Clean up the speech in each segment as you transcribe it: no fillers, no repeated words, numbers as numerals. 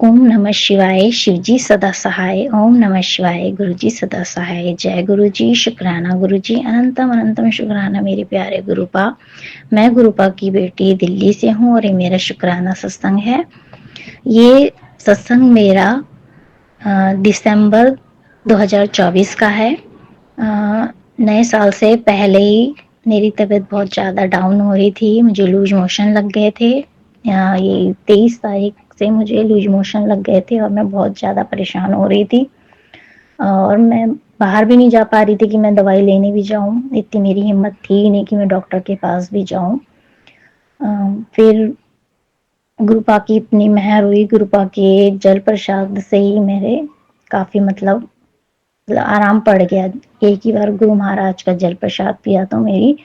ओम नमः शिवाय, शिवजी सदा सहाय। ओम नमः शिवाय, गुरुजी सदा सहाय। जय गुरुजी, शुक्राना गुरुजी, अनंतम अनंतम शुक्राना मेरे प्यारे गुरुपा। मैं गुरुपा की बेटी दिल्ली से हूँ और ये मेरा शुक्राना सत्संग है। ये सत्संग मेरा दिसंबर 2024 का है। नए साल से पहले ही मेरी तबीयत बहुत ज़्यादा डाउन हो रही थी, मुझे लूज मोशन लग गए थे। ये 23 तारीख से मुझे लूज मोशन लग गए थे और मैं बहुत ज़्यादा परेशान हो रही थी और मैं बाहर भी नहीं जा पा रही थी कि मैं दवाई लेने भी जाऊं। इतनी मेरी हिम्मत थी ही नहीं कि मैं डॉक्टर के पास भी जाऊं। फिर गुरुपा की इतनी मेहर हुई, गुरुपा के जल प्रसाद से ही मेरे काफ़ी मतलब आराम पड़ गया। एक ही बार गुरु महाराज का जल प्रसाद पिया तो मेरी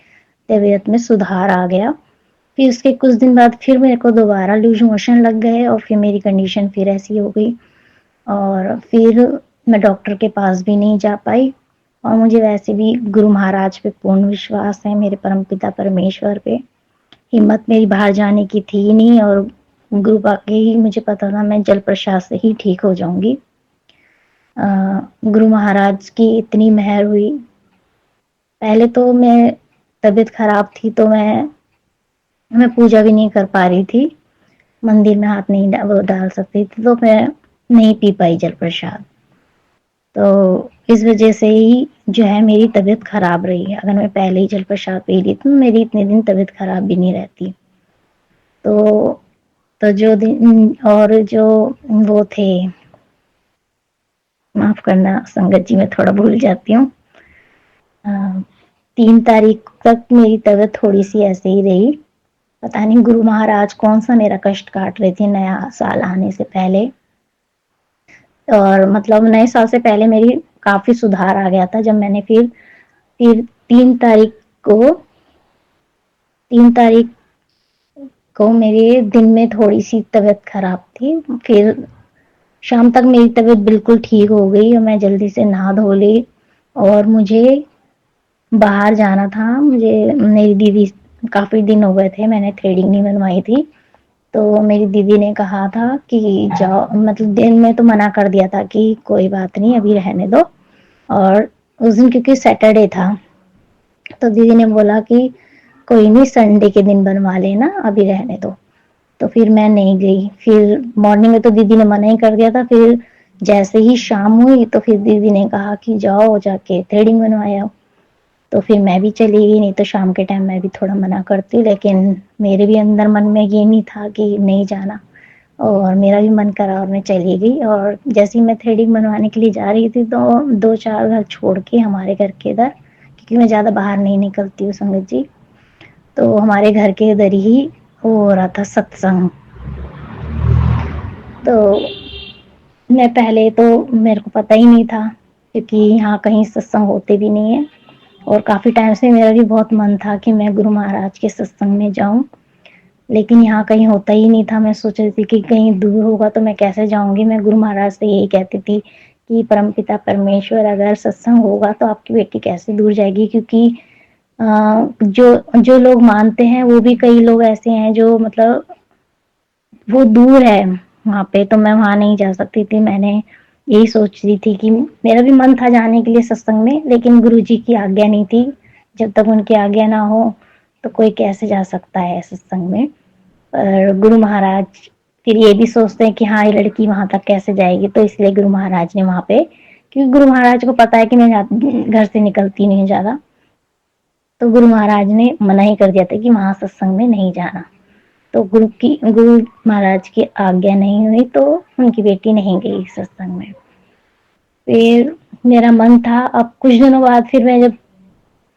तबीयत में सुधार आ गया। फिर उसके कुछ दिन बाद फिर मेरे को दोबारा लूज मोशन लग गए और फिर मेरी कंडीशन फिर ऐसी हो गई और फिर मैं डॉक्टर के पास भी नहीं जा पाई। और मुझे वैसे भी गुरु महाराज पे पूर्ण विश्वास है, मेरे परमपिता परमेश्वर पे। हिम्मत मेरी बाहर जाने की थी नहीं और गुरु बाकी ही मुझे पता था मैं जल प्रसाद से ही ठीक हो जाऊंगी। गुरु महाराज की इतनी मेहर हुई। पहले तो मैं तबीयत खराब थी तो मैं पूजा भी नहीं कर पा रही थी, मंदिर में हाथ नहीं वो डाल सकती थी, तो मैं नहीं पी पाई जल प्रसाद। तो इस वजह से ही जो है मेरी तबीयत खराब रही है। अगर मैं पहले ही जल प्रसाद पी ली तो मेरी इतने दिन तबीयत खराब भी नहीं रहती। तो तो जो दिन और जो वो थे, माफ करना संगत जी, मैं थोड़ा भूल जाती हूँ। 3 तारीख तक मेरी तबीयत थोड़ी सी ऐसे ही रही। पता नहीं गुरु महाराज कौन सा मेरा कष्ट काट रहे थे नया साल आने से पहले। और मतलब नए साल से पहले मेरी काफी सुधार आ गया था जब मैंने फिर 3 तारीख को 3 तारीख को मेरे दिन में थोड़ी सी तबीयत खराब थी। फिर शाम तक मेरी तबीयत बिल्कुल ठीक हो गई और मैं जल्दी से नहा धो ली और मुझे बाहर जाना था। मुझे मेरी दीदी, काफी दिन हो गए थे मैंने थ्रेडिंग नहीं बनवाई थी, तो मेरी दीदी ने कहा था कि जाओ, मतलब दिन में तो मना कर दिया था कि कोई बात नहीं अभी रहने दो। और उस दिन क्योंकि सैटरडे था तो दीदी ने बोला कि कोई नहीं संडे के दिन बनवा लेना, अभी रहने दो। तो फिर मैं नहीं गई। फिर मॉर्निंग में तो दीदी ने मना ही कर दिया था। फिर जैसे ही शाम हुई तो फिर दीदी ने कहा कि जाओ जाके थ्रेडिंग बनवाया। तो फिर मैं भी चली गई, नहीं तो शाम के टाइम मैं भी थोड़ा मना करती, लेकिन मेरे भी अंदर मन में ये नहीं था कि नहीं जाना और मेरा भी मन करा और मैं चली गई। और जैसे ही मैं थ्रेडिंग बनवाने के लिए जा रही थी तो 2-4 घर छोड़ के हमारे घर के इधर, क्योंकि मैं ज़्यादा बाहर नहीं निकलती हूँ संगत जी, तो हमारे घर के इधर ही हो रहा था सत्संग। तो मैं पहले तो मेरे को पता ही नहीं था क्योंकि यहाँ कहीं सत्संग होते भी नहीं है और काफ़ी टाइम से मेरा भी बहुत मन था कि मैं गुरु महाराज के सत्संग में जाऊं, लेकिन यहाँ कहीं होता ही नहीं था। मैं सोच रही थी कि कहीं दूर होगा तो मैं कैसे जाऊंगी। मैं गुरु महाराज से यही कहती थी कि परमपिता परमेश्वर, अगर सत्संग होगा तो आपकी बेटी कैसे दूर जाएगी, क्योंकि जो जो लोग मानते हैं वो भी कई लोग ऐसे हैं जो मतलब वो दूर है वहाँ पे, तो मैं वहाँ नहीं जा सकती थी। मैंने यही सोच रही थी कि मेरा भी मन था जाने के लिए सत्संग में, लेकिन गुरुजी की आज्ञा नहीं थी। जब तक उनकी आज्ञा ना हो तो कोई कैसे जा सकता है सत्संग में। पर गुरु महाराज फिर ये भी सोचते हैं कि हाँ ये लड़की वहां तक कैसे जाएगी, तो इसलिए गुरु महाराज ने वहां पे, क्योंकि गुरु महाराज को पता है कि मैं घर से निकलती नहीं ज्यादा, तो गुरु महाराज ने मना ही कर दिया था कि वहां सत्संग में नहीं जाना। तो गुरु महाराज की आज्ञा नहीं हुई तो उनकी बेटी नहीं गई सत्संग में। फिर मेरा मन था, अब कुछ दिनों बाद फिर मैं जब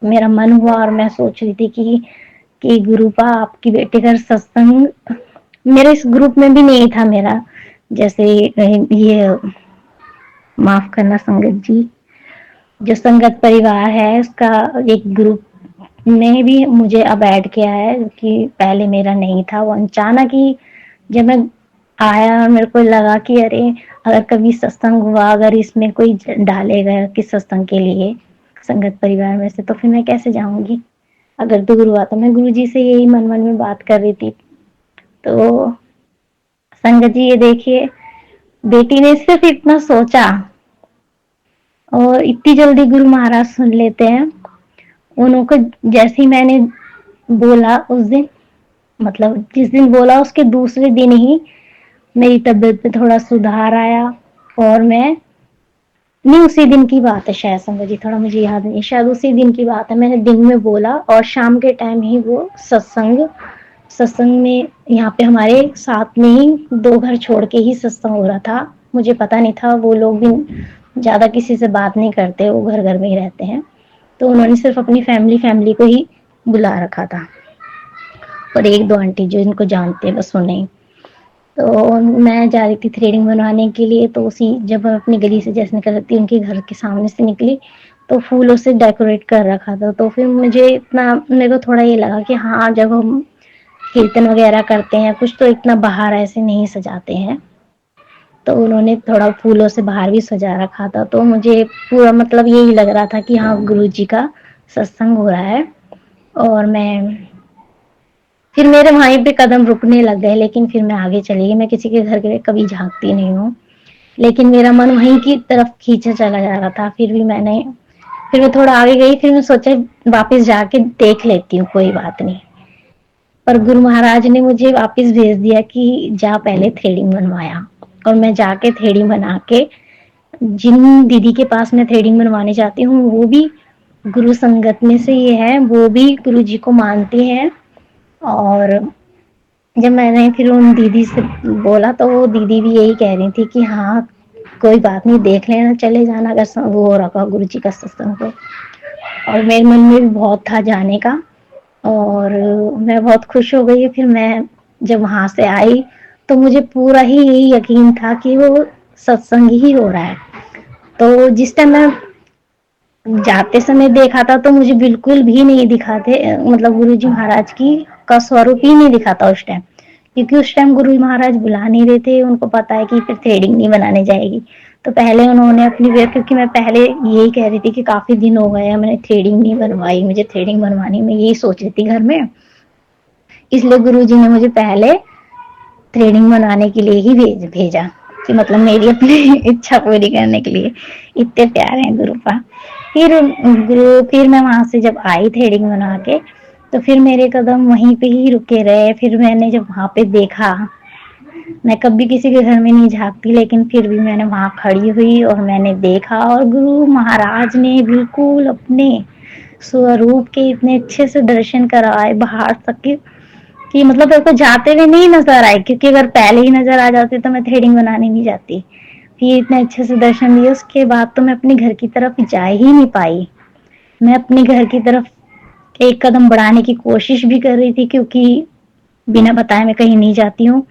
मेरा मन हुआ और मैं सोच रही थी कि गुरुपा आपकी बेटी का सत्संग, मेरे इस ग्रुप में भी नहीं था मेरा, जैसे ये माफ करना संगत जी, जो संगत परिवार है उसका एक ग्रुप में भी मुझे अब ऐड किया है, कि पहले मेरा नहीं था। वो अचानक ही जब मैं आया और मेरे को लगा कि अरे अगर कभी सत्संग हुआ, अगर इसमें कोई डालेगा कि सत्संग के लिए संगत परिवार में से, तो फिर मैं कैसे जाऊंगी। अगर दूर हुआ तो मैं गुरु जी से यही मन मन में बात कर रही थी। तो संगत जी ये देखिए, बेटी ने सिर्फ इतना सोचा और इतनी जल्दी गुरु महाराज सुन लेते हैं। उनको जैसे ही मैंने बोला उस दिन, मतलब जिस दिन बोला उसके दूसरे दिन ही मेरी तबीयत में थोड़ा सुधार आया। और मैं, नहीं उसी दिन की बात है शायद संगत जी, थोड़ा मुझे याद नहीं, शायद उसी दिन की बात है। मैंने दिन में बोला और शाम के टाइम ही वो सत्संग सत्संग में, यहाँ पे हमारे साथ में ही 2 घर छोड़ के ही सत्संग हो रहा था। मुझे पता नहीं था, वो लोग भी ज्यादा किसी से बात नहीं करते, वो घर घर में ही रहते हैं। तो उन्होंने सिर्फ अपनी फैमिली को ही बुला रखा था और 1-2 आंटी जो इनको जानते हैं बस उन्हें। तो मैं जा रही थी थ्रेडिंग बनवाने के लिए, तो उसी जब मैं अपनी गली से जैसे निकल रही थी, उनके घर के सामने से निकली तो फूलों से डेकोरेट कर रखा था। तो फिर मुझे इतना, मेरे को थोड़ा ये लगा कि हाँ, जब हम कीर्तन वगैरह करते हैं कुछ तो इतना बाहर ऐसे नहीं सजाते हैं। तो उन्होंने थोड़ा फूलों से बाहर भी सजा रखा था। तो मुझे पूरा मतलब यही लग रहा था कि हाँ, गुरु जी का सत्संग हो रहा है। और मैं फिर मेरे वहीं पे कदम रुकने लग गए, लेकिन फिर मैं आगे चली गई। मैं किसी के घर के कभी झांकती नहीं हूँ, लेकिन मेरा मन वहीं की तरफ खींचा चला जा रहा था। फिर मैं थोड़ा आगे गई, फिर मैं सोचा वापस जाके देख लेती हूँ, कोई बात नहीं। पर गुरु महाराज ने मुझे वापस भेज दिया कि जा पहले थ्रेडिंग बनवाया। और मैं जाके थ्रेडिंग बना के, जिन दीदी के पास मैं थ्रेडिंग बनवाने जाती हूँ वो भी गुरु संगत में से ये है, वो भी गुरु जी को मानती हैं। और जब मैंने फिर उन दीदी से बोला तो वो दीदी भी यही कह रही थी कि हाँ, कोई बात नहीं, देख लेना, चले जाना अगर वो हो रखा गुरु जी का सत्संग तो। और मेरे मन में भी बहुत था जाने का, और मैं बहुत खुश हो गई। फिर मैं जब वहां से आई तो मुझे पूरा ही यही यकीन था कि वो सत्संग ही हो रहा है। तो जिस टाइम मैं जाते समय देखा था तो मुझे बिल्कुल भी नहीं दिखाते, मतलब गुरु जी महाराज की का स्वरूप ही नहीं दिखा था उस टाइम। क्योंकि उस टाइम गुरु महाराज बुला नहीं रहे थे, उनको पता है कि फिर थ्रेडिंग नहीं बनाने जाएगी। तो पहले उन्होंने अपनी वे, क्योंकि मैं पहले यही कह रही थी कि काफी दिन हो गए हैं मैंने थ्रेडिंग नहीं बनवाई, मुझे थ्रेडिंग बनवानी, मैं यही सोच रही थी घर में। इसलिए गुरु जी ने मुझे पहले थ्रेडिंग बनाने के लिए ही भेजा, कि मतलब मेरी अपनी इच्छा पूरी करने के लिए। इतने प्यारे हैं गुरु पा। फिर मैं वहां से जब आई थ्रेडिंग बना के, तो फिर मेरे कदम वहीं पे ही रुके रहे। फिर मैंने जब वहां पे देखा, मैं कभी किसी के घर में नहीं झांकती, लेकिन फिर भी मैंने वहां खड़ी हुई और मैंने देखा, और गुरु महाराज ने बिल्कुल अपने स्वरूप के इतने अच्छे से दर्शन कराए बाहर तक कि मतलब मेरे को जाते हुए नहीं नजर आए, क्योंकि अगर पहले ही नजर आ जाते तो मैं थ्रेडिंग बनाने नहीं जाती। फिर इतने अच्छे से दर्शन दिए, उसके बाद तो मैं अपने घर की तरफ जा ही नहीं पाई। मैं अपने घर की तरफ एक कदम बढ़ाने की कोशिश भी कर रही थी, क्योंकि बिना बताए मैं कहीं नहीं जाती हूँ।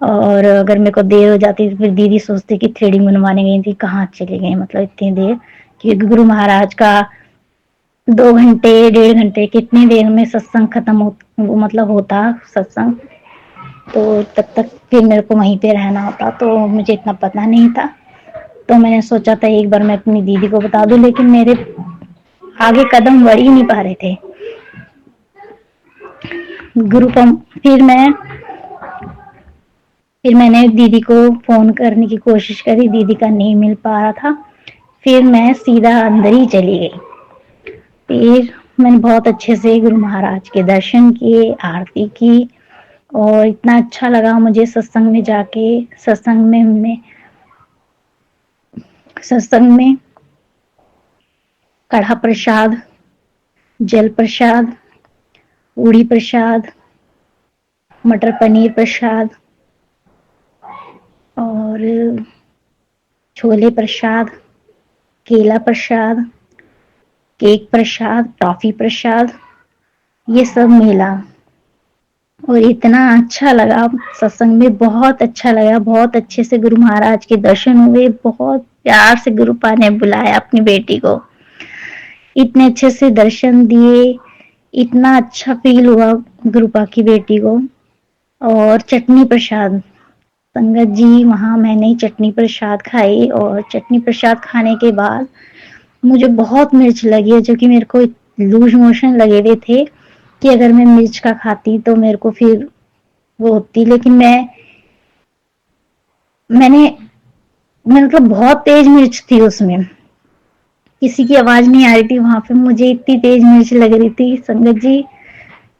और अगर मेरे को देर हो जाती तो फिर दीदी सोचती कि थ्रेडिंग बनवाने गई थी, कहाँ चले गए मतलब इतनी देर। क्योंकि गुरु महाराज का 2 घंटे 1.5 घंटे कितनी देर में सत्संग खत्म हो, वो मतलब होता सत्संग। तो तब तक फिर मेरे को वहीं पे रहना होता, तो मुझे इतना पता नहीं था। तो मैंने सोचा था एक बार मैं अपनी दीदी को बता दूं, लेकिन मेरे आगे कदम बढ़ ही नहीं पा रहे थे। गुरु का फिर मैंने दीदी को फोन करने की कोशिश करी, दीदी का नहीं मिल पा रहा था। फिर मैं सीधा अंदर ही चली गई। फिर मैंने बहुत अच्छे से गुरु महाराज के दर्शन किए, आरती की, और इतना अच्छा लगा मुझे सत्संग में जाके। सत्संग में कढ़ा प्रसाद, जल प्रसाद, पूड़ी प्रसाद, मटर पनीर प्रसाद और छोले प्रसाद, केला प्रसाद, केक प्रसाद, टॉफी प्रसाद, ये सब मिला। और इतना अच्छा लगा सत्संग में, बहुत अच्छा लगा, बहुत अच्छे से गुरु महाराज के दर्शन हुए। बहुत प्यार से गुरुपा ने बुलाया अपनी बेटी को, इतने अच्छे से दर्शन दिए, इतना अच्छा फील हुआ गुरुपा की बेटी को। और चटनी प्रसाद, संगत जी वहां मैंने चटनी प्रसाद खाई, और चटनी प्रसाद खाने के बाद मुझे बहुत मिर्च लगी है, जो कि मेरे को लूज मोशन लगे हुए थे कि अगर मैं मिर्च का खाती तो मेरे को फिर वो होती। लेकिन मैंने मतलब बहुत तेज मिर्च थी उसमें, किसी की आवाज नहीं आ रही थी वहां पे, मुझे इतनी तेज मिर्च लग रही थी संगत जी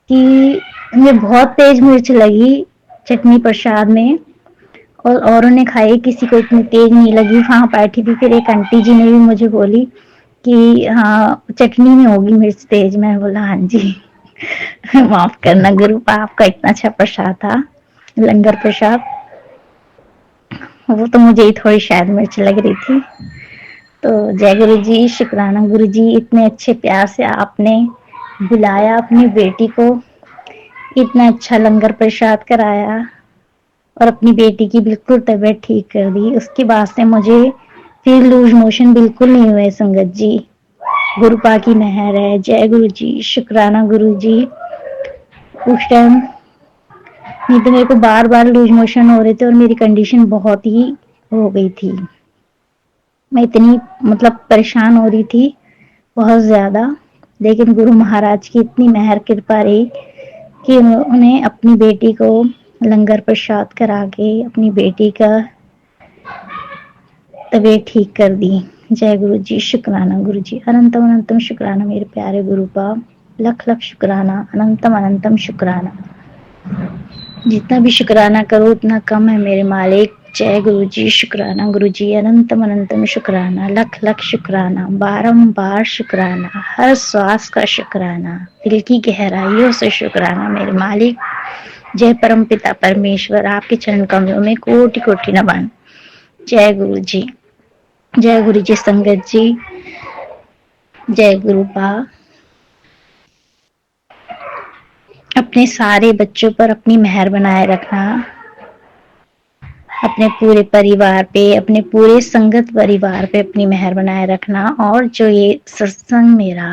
कि मुझे बहुत तेज मिर्च लगी चटनी प्रसाद में। और औरों ने खाई, किसी को इतनी तेज नहीं लगी, वहां बैठी थी। फिर एक आंटी जी ने भी मुझे बोली कि हाँ चटनी में होगी मिर्च तेज। मैं बोला हाँ जी माफ करना गुरु, आपका इतना अच्छा प्रसाद था, लंगर प्रसाद। वो तो मुझे ही थोड़ी शायद मिर्च लग रही थी। तो जय गुरु जी, शुक्राना गुरु जी, इतने अच्छे प्यार से आपने बुलाया अपनी बेटी को, इतना अच्छा लंगर प्रसाद कराया और अपनी बेटी की बिल्कुल तबीयत ठीक कर दी। उसके बाद से मुझे फिर लूज मोशन बिल्कुल नहीं हुए संगत जी। गुरु पा की मेहर है। जय गुरु जी, शुक्राना गुरु जी। उस टाइम नहीं तो मेरे को बार बार लूज मोशन हो रहे थे और मेरी कंडीशन बहुत ही हो गई थी। मैं इतनी मतलब परेशान हो रही थी बहुत ज्यादा। लेकिन गुरु महाराज की इतनी मेहर कृपा रही कि उन्हें अपनी बेटी को लंगर प्रसाद करा के अपनी बेटी का तबीयत ठीक कर दी। जय गुरु जी, शुक्राना गुरु जी, अनंतम अनंतम शुक्राना मेरे प्यारे गुरु का, लख लख शुक्राना, अनंतम अनंतम शुक्राना। जितना भी शुक्राना करो उतना कम है मेरे मालिक। जय गुरु जी, शुक्राना गुरु जी, अनंतम अनंतम शुक्राना, लख लख शुक्राना, बारंबार शुक्राना, हर श्वास का शुक्राना, दिल की गहराइयों से शुक्राना मेरे मालिक। जय परम पिता परमेश्वर, आपके चरण कमलों में कोटि कोटि नमन। जय गुरु जी, जय गुरु जी संगत जी, जय गुरु पा। अपने सारे बच्चों पर अपनी मेहर बनाए रखना, अपने पूरे परिवार पे, अपने पूरे संगत परिवार पे अपनी मेहर बनाए रखना। और जो ये सत्संग मेरा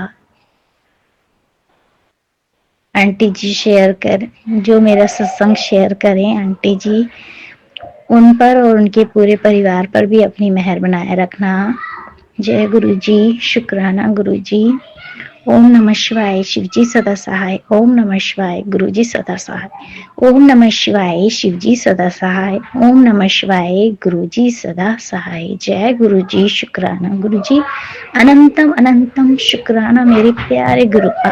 आंटी जी शेयर कर, जो मेरा सत्संग शेयर करें आंटी जी, उन पर और उनके पूरे परिवार पर भी अपनी मेहर बनाए रखना। जय गुरु जी, शुक्राना गुरु जी। ओम नमः शिवाय, शिव जी सदा सहाय। ओम नमः शिवाय, गुरु जी सदा सहाय। ओम नमः शिवाय, शिव जी सदा सहाय। ओम नमः शिवाय, गुरु जी सदा सहाय। जय गुरु जी, शुक्राना गुरु जी, अनंतम अनंतम शुक्राना मेरे प्यारे गुरुपा।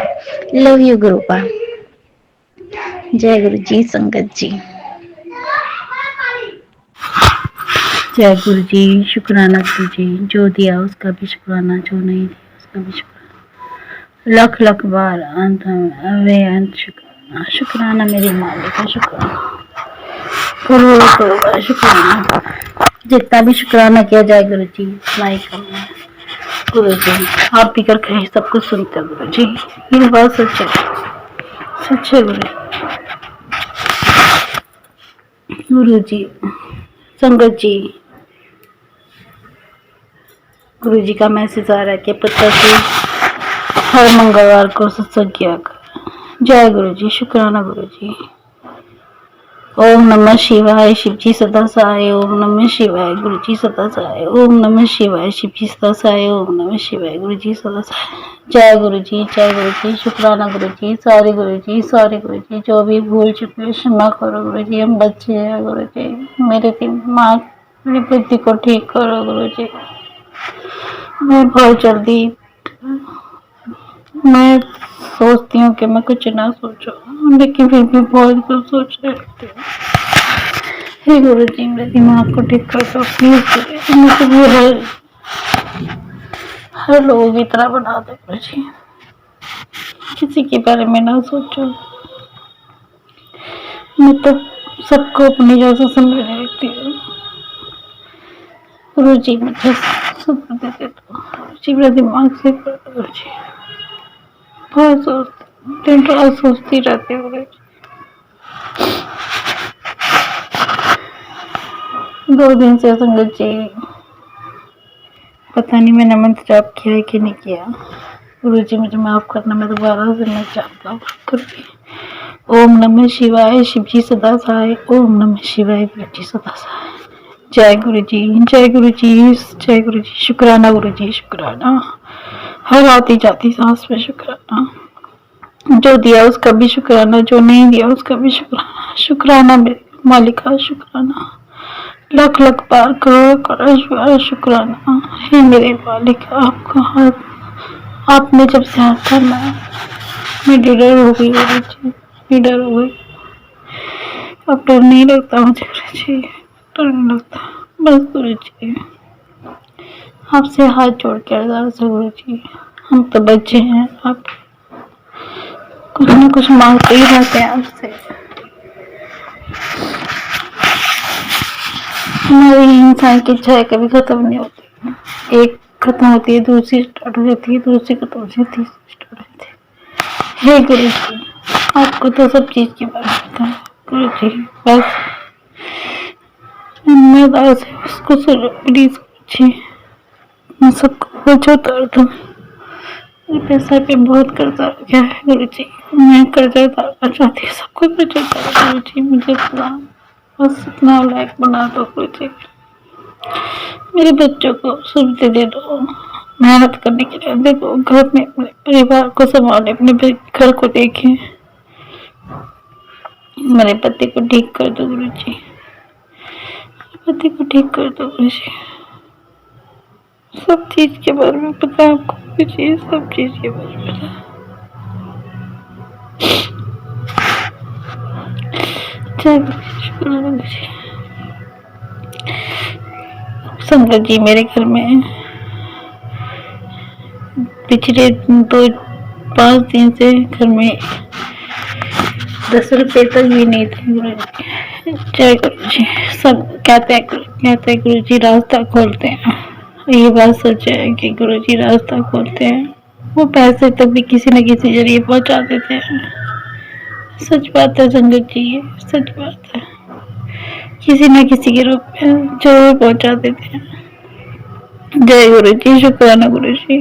Love you गुरुपा। जय गुरु जी संगत जी। जय गुरु जी, शुक्राना गुरु जी, जो दिया उसका भी शुक्राना, जो नहीं दिया उसका भी शुक्राना, लख लख बार अंत अंत शुक्राना। शुक्राना मेरे मालिक का, शुक्राना करोड़ करोड़ शुक्राना। जितना भी शुक्राना किया जाए गुरु जी, लाइक गुरु जी, आप भी कर कहीं सब कुछ सुनते गुरु जी, ये बात सच है, सच है गुरु जी। संगत जी, गुरु जी का मैसेज आ रहा है कि पुत्र जी हर मंगलवार को सत्संग किया कर। जय गुरु जी, शुक्राना गुरु जी। ओम नमः शिवाय, शिव जी सदा सहाय। ओम नमः शिवाय, गुरु जी सदा सहाय। ओम नमः शिवाय, शिव जी सदा सहाय। ओम नमः शिवाय, गुरु जी सदा सहाय। जय गुरु जी, जय गुरु जी, शुक्राना गुरु जी, सॉरी गुरु जी, सॉरी गुरु जी, जो भी भूल चुके क्षमा करो गुरु जी, हम बच्चे हैं गुरु जी, मेरे दिमाग मेरी बुद्धि को ठीक करो गुरु जी। मैं बहुत जल्दी मैं सोचती हूँ कि मैं कुछ ना सोचूं, लेकिन फिर भी बहुत कुछ सोच रही हूँ। हे गुरु जी, मेरे दिमाग को ठीक कर दो प्लीज। मुझे भी हर लोगों की तरह बना दो गुरु जी, किसी के बारे में ना सोचो। मैं तो सबको अपनी जैसा समझने लगती हूँ गुरु जी, मुझे सुख दे दो गुरु जी, मेरा दिमाग से कर दो गुरु जी। बहुत सोचती, दिन रात सोचती रहती हूँ गुरु जी। 2 दिन से संगत जी, पता नहीं मैंने मंत्र जाप किया है कि नहीं किया। गुरु जी मुझे माफ करना, मैं दोबारा से नहीं चाहता हूँ। ओम नमः शिवाय, शिव जी सदा सहाय। ओम नमः शिवाय, गुरु जी सदा सहाय। जय गुरु जी, जय गुरु जी, जय गुरु जी, शुक्राना गुरु जी, शुक्राना। हर आती जाती सांस में शुक्राना, जो दिया उसका भी शुक्राना, जो नहीं दिया उसका भी शुक्राना। शुक्राना मेरे मालिका, शुक्राना लाख लाख पार करोड़ करोड़ शुक्राना। हे मेरे मालिक, आपका हाथ, आपने जब से हाथ थामा मैं डर हो गई गुरु जी, मैं डर हो गई। अब डर नहीं लगता मुझे गुरु जी, डर नहीं लगता। बस गुरु जी आपसे हाथ जोड़ के अरदास है गुरु जी, हम तो बच्चे हैं, आप कुछ न कुछ मांगते ही रहते हैं आपसे। हमारी इंसान की इच्छाएं कभी खत्म नहीं होती, एक खत्म होती है दूसरी स्टार्ट हो जाती है, दूसरी खत्म होती है तीसरी स्टार्ट हो जाती है। हे गुरु जी, आपको तो सब चीज के बारे में पता है गुरु जी, बस मैं अरदास है उसको सुनो प्लीज गुरु जी, मैं सबको बचो उतार दो। मेरे पैसा पे बहुत कर्जा हो गया है गुरु जी, मैं कर्जा उतारना चाहती हूँ, सबको कर्जा उतारो गुरु जी, मुझे बस इतना लायक बना दो गुरु जी, मेरे बच्चों को सुविधा दे दो, मेहनत करने के लिए दे दो, घर में अपने परिवार को संभाले, अपने घर को देखे, मेरे पति को ठीक कर दो गुरु जी, पति को ठीक कर दो गुरु जी। सब चीज के बारे में पता है आपको गुरु जी, सब चीज के बारे में पता है। जय गुरु जी। संगत जी मेरे घर में पिछले 5 दिन से घर में 10 रुपए तक भी नहीं थे गुरु जी। जय गुरु जी। सब कहते हैं गुरु जी रास्ता खोलते हैं, ये बात सच है कि गुरु जी रास्ता खोलते हैं, वो पैसे तक भी किसी न किसी जरिए पहुंचा देते हैं। सच बात है संगत जी, ये सच बात है, किसी न किसी के रूप में जरूर पहुंचा देते हैं। जय गुरु जी, शुक्राना गुरु जी।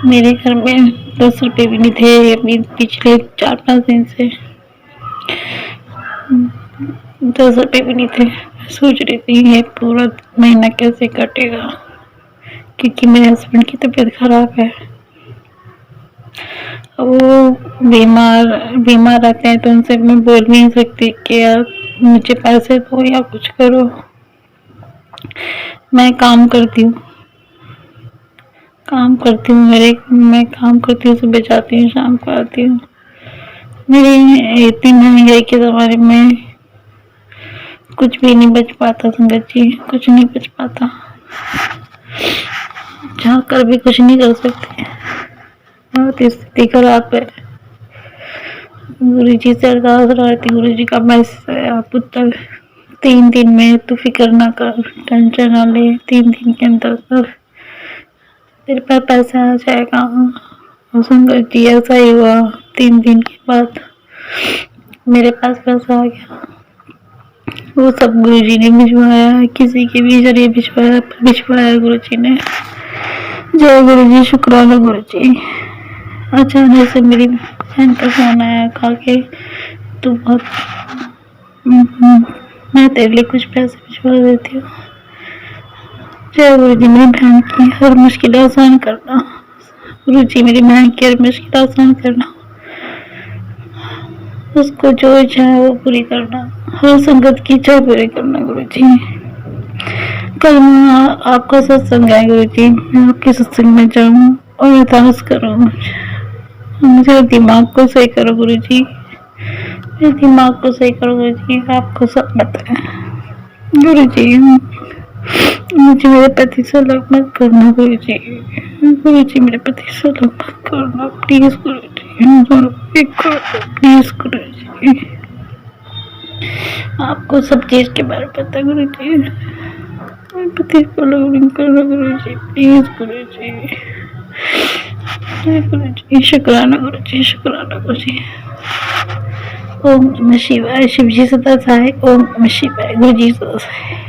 मेरे घर में 10 रुपए भी नहीं थे अभी पिछले 4-5 दिन से, 10 रुपए भी नहीं थे। सोच रही थी ये पूरा महीना कैसे कटेगा, क्योंकि मेरे हस्बैंड की तबीयत खराब है, वो बीमार रहते हैं, तो उनसे मैं बोल भी नहीं सकती कि आप मुझे पैसे दो या कुछ करो। मैं काम करती हूँ, मैं काम करती हूँ, सुबह जाती हूँ शाम को आती हूँ। मेरी इतनी महंगाई के ज़माने में कुछ भी नहीं बच पाता संगत जी, कुछ नहीं बच पाता, चाह कर भी कुछ नहीं कर सकते, बहुत स्थिति खराब है। गुरु जी से अरदास रहती, गुरु जी का मैसेज है, आप पुत्र 3 दिन में तू फिक्र ना कर, टेंशन ना ले, 3 दिन के अंदर तेरे पास पैसा आ जाएगा। और संगत जी ऐसा ही हुआ, 3 दिन के बाद मेरे पास पैसा आ गया। वो सब गुरु जी ने भिजवाया, किसी के भी जरिए भिजवाया गुरु जी ने। जय गुरु जी, शुक्राना गुरु जी। अचानक से मेरी बहन का फोन आया, कहा कि तू बहुत मैं तेरे लिए कुछ पैसे भिजवा देती हूँ। जय गुरु जी, मेरी बहन की हर मुश्किल आसान करना गुरु जी, मेरी बहन की हर मुश्किल आसान करना, उसको जो इच्छा है वो पूरी करना, हर संगत की इच्छा पूरी करना गुरु जी। कल आपका सत्संग है गुरु जी, मैं आपके सत्संग में जाऊँ और अरदास करूँ, मुझे दिमाग को सही करो गुरु जी, मेरे दिमाग को सही करो गुरु जी, आपको सब पता है गुरु जी। मुझे मेरे पति से अलग मत करना गुरु जी, मेरे पति से अलग मत करना प्लीज गुरु जी, प्लीज गुरु जी, आपको सब चीज के बारे में पता गुरु जी, मेरे पति को अलग नहीं करना गुरु जी, प्लीज गुरु जी, गुरु जी। शुक्राना गुरु जी, शुक्राना गुरु जी। ओम नमः शिवाय, शिव जी सदा सहाय, ओम नमः शिवाय, गुरु जी सदा सहाय।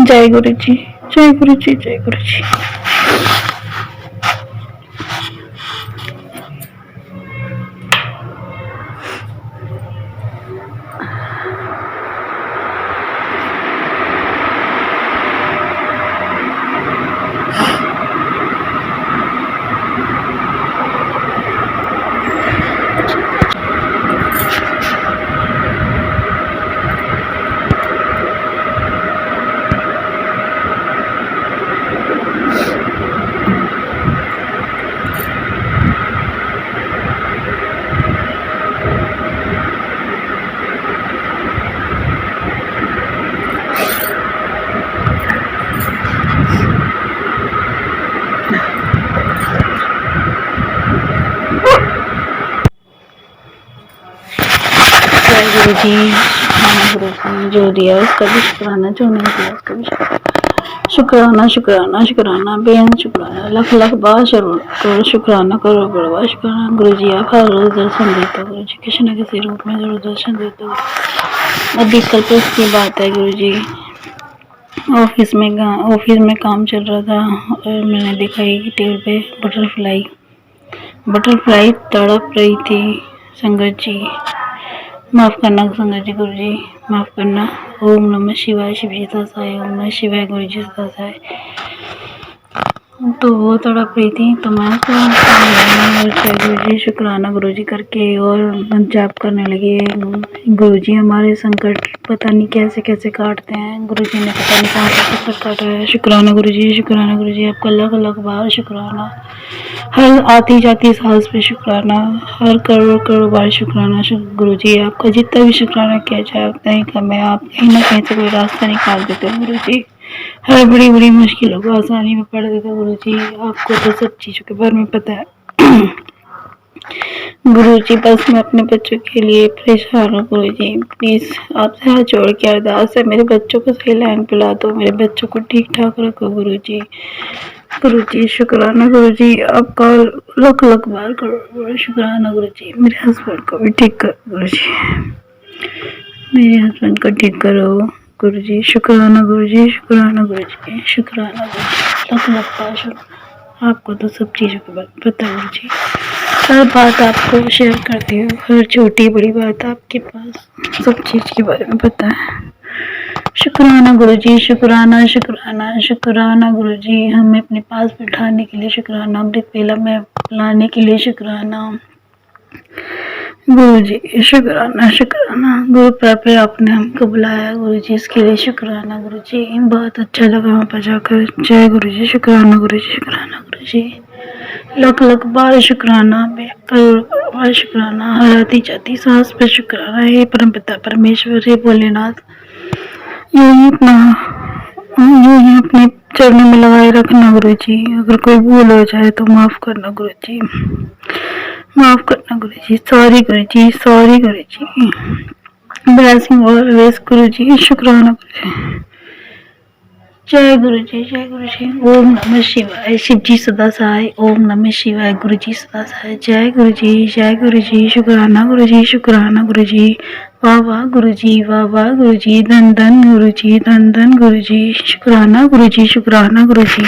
जय गुरु जी, जय गुरु जी, जय गुरु जी। जी, शुक्राना गुरु जी, जो दिया उसका भी शुक्राना, जो नहीं दिया उसका भी शुक्राना, शुक्राना, शुक्राना, बेहद शुक्राना, लख लख बार करो शुक्राना, करो बड़वा शुक्राना। गुरु जी आप हर रोज दर्शन देते हो गुरु जी, किसी न किसी रूप में जरूर दर्शन देते हो। अभी कल परसों की बात है गुरु जी, ऑफिस में काम चल रहा था और मैंने देखा कि टेबल पे बटरफ्लाई तड़प रही थी। संगत जी माफ करना, संगत जी, गुरु जी माफ करना। ओम नमः शिवाय, शिव जी सासाय, ओम नमः शिवाय, गुरु जी सासाय। तो वो तड़प रही थी तो मैं गुरु जी शुक्राना गुरु जी करके और जाप करने लगी। गुरु जी हमारे संकट पता नहीं कैसे कैसे काटते हैं, गुरु जी ने पता नहीं कहाँ से संकट काटा है। शुक्राना गुरु जी, शुक्राना गुरु जी, आपका अलग अलग बार शुक्राना। हर आती जाती सांस पे शुक्राना, हर करोड़ करोड़ बार शुक्राना। गुरु जी आपका जितना भी शुक्राना किया जाए उतना ही कम है। आप कहीं ना कहीं से कोई रास्ता निकाल देते हो गुरु जी, हर बड़ी बड़ी मुश्किलों को आसानी में पड़ देते हो गुरु जी। आपको तो सब चीज़ों के बारे में पता है गुरु जी। बस मैं अपने बच्चों के लिए परेशान हूँ गुरु जी, प्लीज आपसे हाथ जोड़ के अरदास है, मेरे बच्चों को सही लाइन पे ला दो, मेरे बच्चों को ठीक ठाक रखो गुरु जी। गुरु जी शुक्राना गुरु जी, आपका लख लख बार करो शुक्राना गुरु जी। मेरे हस्बैंड को भी ठीक करो गुरु जी, मेरे हस्बैंड को ठीक करो गुरु जी। शुक्राना गुरु जी, शुक्राना गुरु जी, शुक्राना गुरु जी, लख लख बार। आपको तो सब चीज़ों के बारे में पता है गुरु जी, हर बात आपको शेयर करती हूँ, हर छोटी बड़ी बात आपके पास सब चीज़ के बारे में पता है। शुक्राना गुरु जी, शुक्राना शुक्राना शुक्राना गुरु जी, हमें अपने पास बिठाने के लिए शुक्राना, अमृत वेला में लाने के लिए शुक्राना गुरु जी। शुक्राना शुक्राना गुरु पे आपने हमको बुलाया गुरु जी, इसके लिए शुक्राना गुरु जी। बहुत अच्छा लगा वहाँ पर जाकर। जय गुरु जी, शुक्राना गुरु जी, शुक्राना गुरु जी, लख लख बार शुक्राना, करोड़ बार शुक्राना, हर आती जाती सांस पर शुक्राना। हे परम पिता परमेश्वर, हे भोलेनाथ, यूं ही अपने चरणों में लगाए रखना गुरु जी। अगर कोई भूल हो जाए तो माफ करना गुरु जी, माफ करना गुरु जी। सॉरी गुरु जी, सॉरी गुरु जी। ब्लेसिंग ऑलवेज गुरु जी, शुक्राना गुरु जी। जय गुरु जी, जय गुरु जी। ओम नमः शिवाय, शिव जी सदा सहाय, ओम नमः शिवाय, गुरु जी सदा सहाय। जय गुरु जी, जय गुरु जी, शुक्राना गुरु जी, शुक्राना गुरु जी। वाह वाह गुरु जी, वाह वाह गुरु जी, धन धन गुरु जी, धन धन गुरु जी। शुक्राना गुरु जी, शुक्राना गुरु जी।